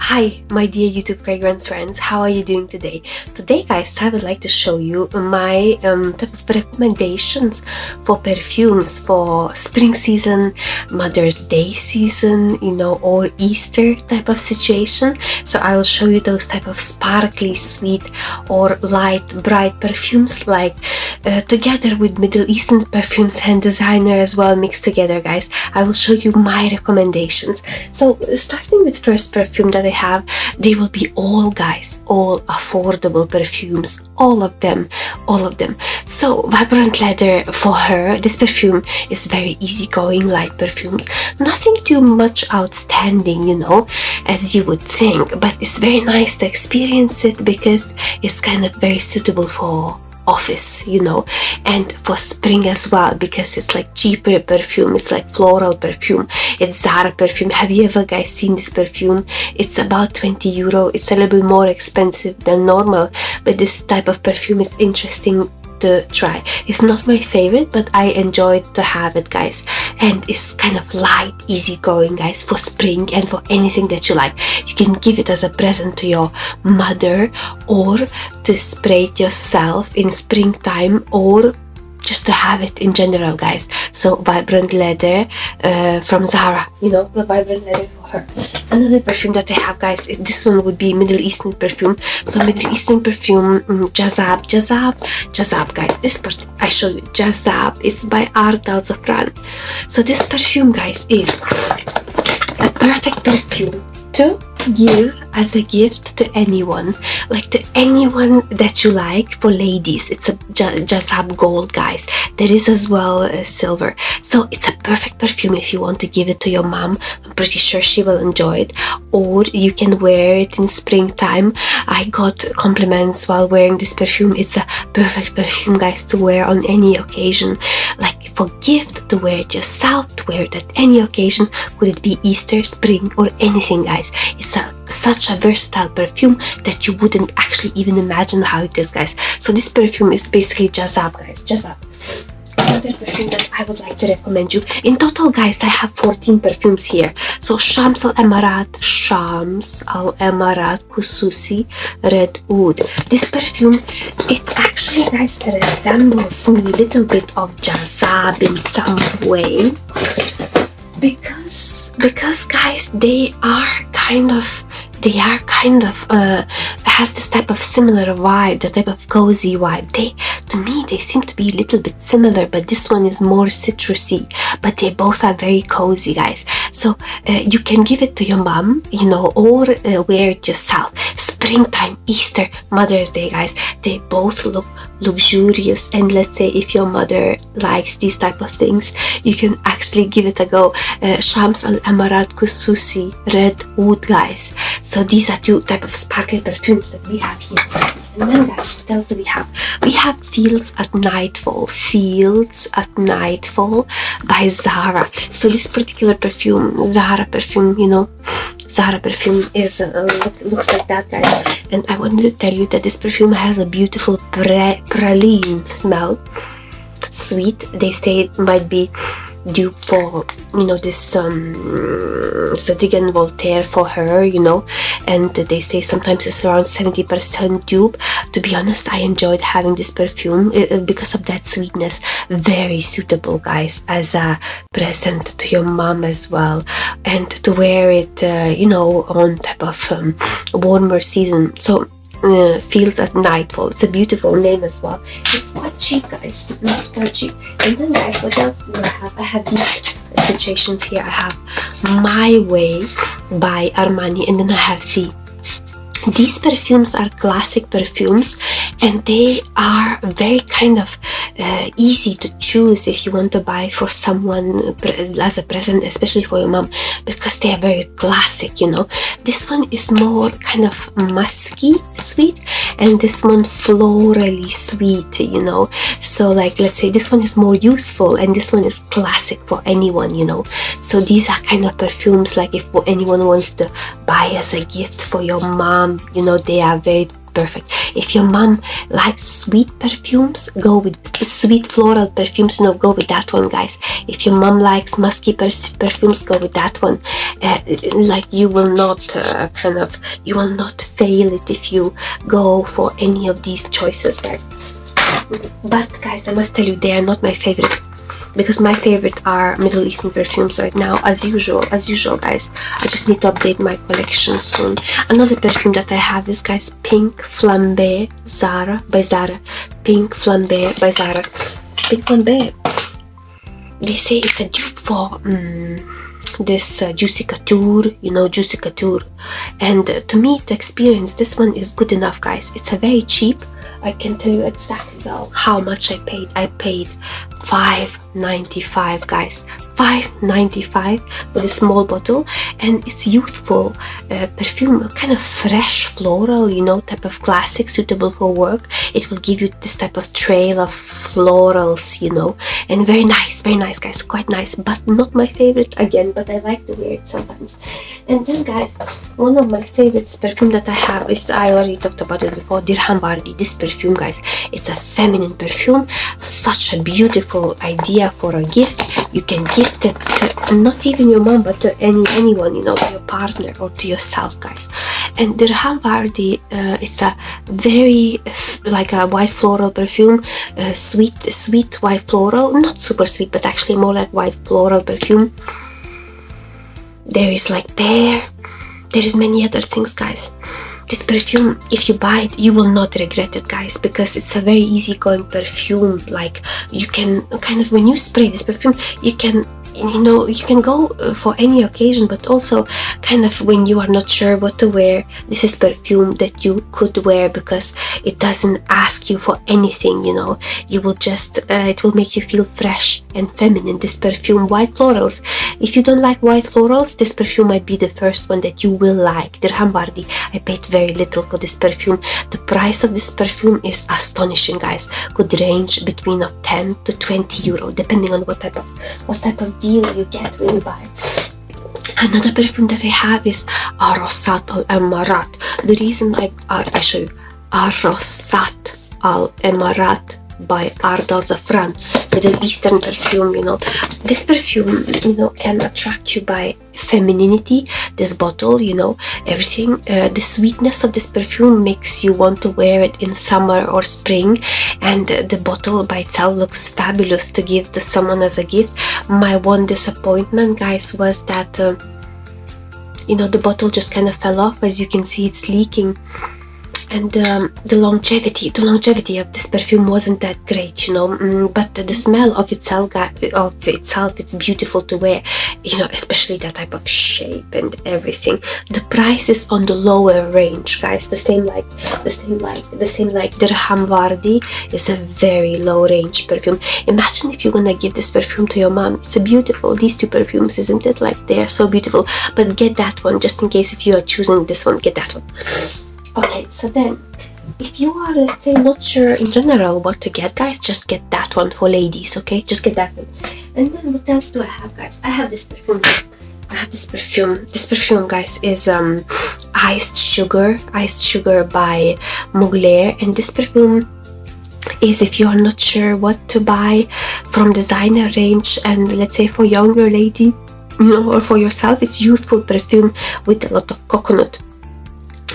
Hi, my dear YouTube fragrance friends, how are you doing today? Today, guys, I would like to show you my type of recommendations for perfumes for spring season, Mother's Day season, or Easter type of situation. So I will show you those type of sparkly, sweet or light, bright perfumes together with Middle Eastern perfumes and designer as well mixed together, guys. I will show you my recommendations. So starting with first perfume that I have, they will be all affordable perfumes, all of them. So Vibrant Leather, for her, this perfume is very easygoing, light perfumes, nothing too much outstanding, as you would think, but it's very nice to experience it because it's kind of very suitable for office, and for spring as well, because it's like cheaper perfume. It's like floral perfume. It's Zara perfume. Have you ever, guys, seen this perfume? It's about 20 euro. It's a little bit more expensive than normal, but this type of perfume is interesting to try. It's not my favorite, but I enjoyed to have it, guys, and it's kind of light, easygoing, guys, for spring and for anything that you like. You can give it as a present to your mother, or to spray it yourself in springtime, or just to have it in general, guys. So Vibrant Leather from Zara, the Vibrant Leather for her. Another perfume that I have, guys, this one would be Middle Eastern perfume. So Middle Eastern perfume, Jazab, guys. This part I show you, Jazab. It's by Art Al Zafran. So this perfume, guys, is a perfect perfume to give as a gift to anyone, that you like. For ladies, it's a Jazab gold, guys. There is as well silver, so it's a perfect perfume if you want to give it to your mom. I'm pretty sure she will enjoy it, or you can wear it in springtime. I got compliments while wearing this perfume. It's a perfect perfume, guys, to wear on any occasion, like for gift, to wear it yourself, to wear it at any occasion. Could it be Easter, spring, or anything, guys? It's such a versatile perfume that you wouldn't actually even imagine how it is, guys. So this perfume is basically Jazab, guys. Jazab. Another perfume that I would like to recommend you. In total, guys, I have 14 perfumes here. So Shams Al Emarat Khususi Red Oud. This perfume, it actually, guys, resembles me a little bit of Jazab in some way, because guys, they are kind of has this type of similar vibe, the type of cozy vibe. To me, they seem to be a little bit similar, but this one is more citrusy, but they both are very cozy, guys. So you can give it to your mom, or wear it yourself. Springtime, Easter, Mother's Day, guys, they both look luxurious. And let's say if your mother likes these type of things, you can actually give it a go. Shams Al Emarat Khususi Red Oud, guys. So these are two type of sparkly perfumes that we have here. And then, guys, what else do we have? We have Fields at Nightfall by Zara. So this particular perfume, Zara perfume, Zara perfume is looks like that, guys. And I wanted to tell you that this perfume has a beautiful praline smell. Sweet. They say it might be dupe for this Zadig and Voltaire for her, and they say sometimes it's around 70% dupe. To be honest, I enjoyed having this perfume because of that sweetness. Very suitable, guys, as a present to your mom as well, and to wear it on type of warmer season. So Fields at Nightfall, it's a beautiful name as well. It's quite cheap, guys. It's quite cheap. And then, guys, what else do I have? I have these situations here. I have My Way by Armani, and then I have these perfumes are classic perfumes, and they are very kind of easy to choose if you want to buy for someone as a present, especially for your mom, because they are very classic. This one is more kind of musky sweet, and this one florally sweet, so let's say this one is more youthful and this one is classic for anyone. So these are kind of perfumes, like if anyone wants to buy as a gift for your mom, they are very perfect. If your mom likes sweet perfumes, go with sweet floral perfumes, go with that one, guys. If your mom likes musky perfumes, go with that one. Like, you will not you will not fail it if you go for any of these choices, guys. But guys, I must tell you, they are not my favorite, because my favorite are Middle Eastern perfumes right now, as usual, guys. I just need to update my collection soon. Another perfume that I have is, guys, Pink Flambe Zara by Zara. Pink Flambe by Zara. Pink Flambe, they say it's a dupe for this Juicy Couture, Juicy Couture. And to me, to experience this one is good enough, guys. It's a very cheap. I can tell you exactly how much I paid. I paid $5.95, guys. $5.95 for a small bottle, and it's youthful perfume, kind of fresh floral, type of classic, suitable for work. It will give you this type of trail of florals, and very nice, guys, quite nice, but not my favorite again, but I like to wear it sometimes. And then, guys, one of my favorites perfume that I have is, I already talked about it before, Dirham Bardi. This perfume, guys, it's a feminine perfume, such a beautiful idea for a gift. You can gift it to not even your mom, but to anyone, to your partner or to yourself, guys. And Dirham Bardi, it's a very like a white floral perfume, sweet white floral, not super sweet, but actually more like white floral perfume. There is like pear, there is many other things, guys. This perfume, if you buy it, you will not regret it, guys, because it's a very easygoing perfume. Like, you can when you spray this perfume, you can go for any occasion, but also when you are not sure what to wear, this is perfume that you could wear, because it doesn't ask you for anything, you will just it will make you feel fresh and feminine. This perfume, white florals, if you don't like white florals, this perfume might be the first one that you will like. Dirham Bardi, I paid very little for this perfume. The price of this perfume is astonishing, guys. Could range between 10 to 20 euro, depending on what type of deal you get when you buy. Another perfume that I have is Arosat Al-Emarat. The reason I show you Arosat Al-Emarat by Ardal Zafran, Middle Eastern perfume. This perfume, can attract you by femininity. This bottle, everything, the sweetness of this perfume makes you want to wear it in summer or spring, and the bottle by itself looks fabulous to give to someone as a gift. My one disappointment, guys, was that the bottle just kind of fell off. As you can see, it's leaking. And the longevity of this perfume wasn't that great, but the smell of itself, it's beautiful to wear, especially that type of shape and everything. The price is on the lower range, guys. The same like Dirham Bardi is a very low range perfume. Imagine if you're gonna give this perfume to your mom. It's a beautiful, these two perfumes, isn't it? Like, they are so beautiful. But get that one, just in case if you are choosing this one, get that one. Okay, so then, if you are, let's say, not sure in general what to get, guys, just get that one for ladies, okay? Just get that one. And then what else do I have, guys? I have this perfume. This perfume, guys, is Iced Sugar by Mugler. And this perfume is, if you are not sure what to buy from designer range, and let's say for younger lady, or for yourself, it's youthful perfume with a lot of coconut.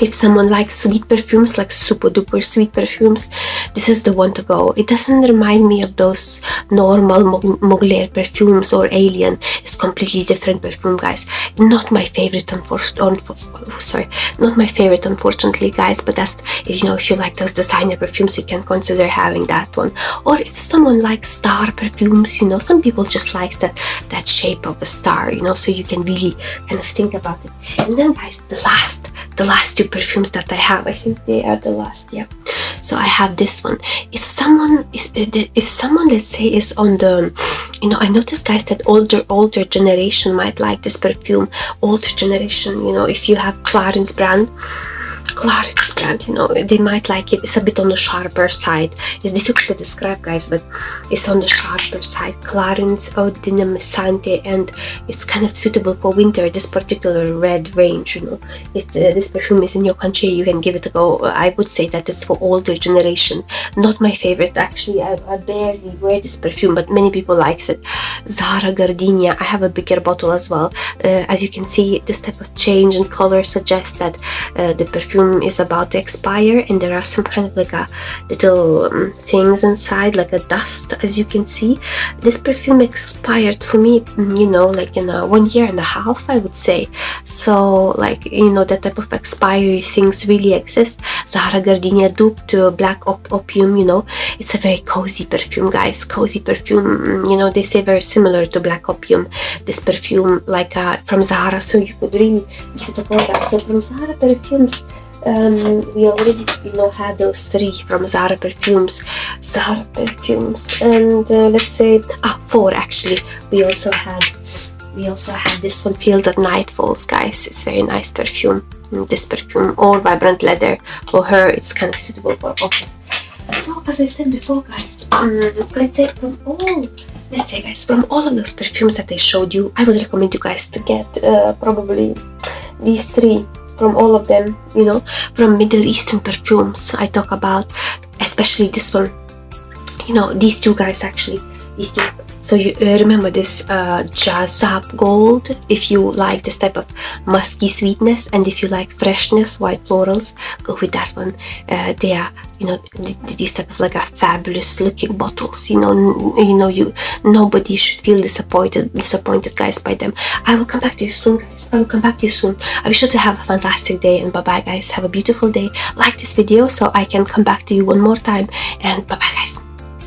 If someone likes sweet perfumes, like super duper sweet perfumes, this is the one to go. It doesn't remind me of those normal Mugler perfumes or Alien. It's completely different perfume, guys. Not my favorite, not my favorite, unfortunately, guys. But that's, if you like those designer perfumes, you can consider having that one. Or if someone likes star perfumes, some people just like that shape of a star, so you can really kind of think about it. And then, guys, the last two perfumes that I have, I think they are the last, yeah. So I have this one. If someone, let's say, is on the, I noticed, guys, that older generation might like this perfume. Older generation, if you have Clarins brand, Clarins brand, you know, they might like it. It's a bit on the sharper side. It's difficult to describe, guys, but it's on the sharper side. Clarins Eau de Namesante, and it's kind of suitable for winter. This particular red range, you know, if this perfume is in your country, you can give it a go. I would say that it's for older generation. Not my favorite, actually. I barely wear this perfume, but many people likes it. Zara Gardenia. I have a bigger bottle as well. As you can see, this type of change in color suggests that the perfume is about to expire, and there are some kind of like a little things inside, like a dust. As you can see, this perfume expired for me, you know, like in 1 year and a half, I would say. So, like, you know, that type of expiry things really exist. Zara Gardenia dupe to Black Opium, you know, it's a very cozy perfume, guys. Cozy perfume, you know, they say very similar to Black Opium, this perfume, like from Zara. So you could really give it a go, guys. So from Zara perfumes, we already, you know, had those 3 from Zara perfumes, and let's say 4 actually. We also had this one, Fields at Nightfalls, guys. It's very nice perfume. This perfume, all vibrant leather. For her, it's kind of suitable for office. So, as I said before, guys, let's say from all of those perfumes that I showed you, I would recommend you guys to get probably these 3. From all of them, you know, from Middle Eastern perfumes I talk about, especially this one, you know, these 2 guys, actually, these 2. So you remember this Jazab Gold, if you like this type of musky sweetness, and if you like freshness, white florals, go with that one. They are, you know, these type of like a fabulous looking bottles. You know, nobody should feel disappointed, guys, by them. I will come back to you soon, guys. I wish you to have a fantastic day, and bye bye, guys. Have a beautiful day. Like this video so I can come back to you one more time, and bye bye, guys.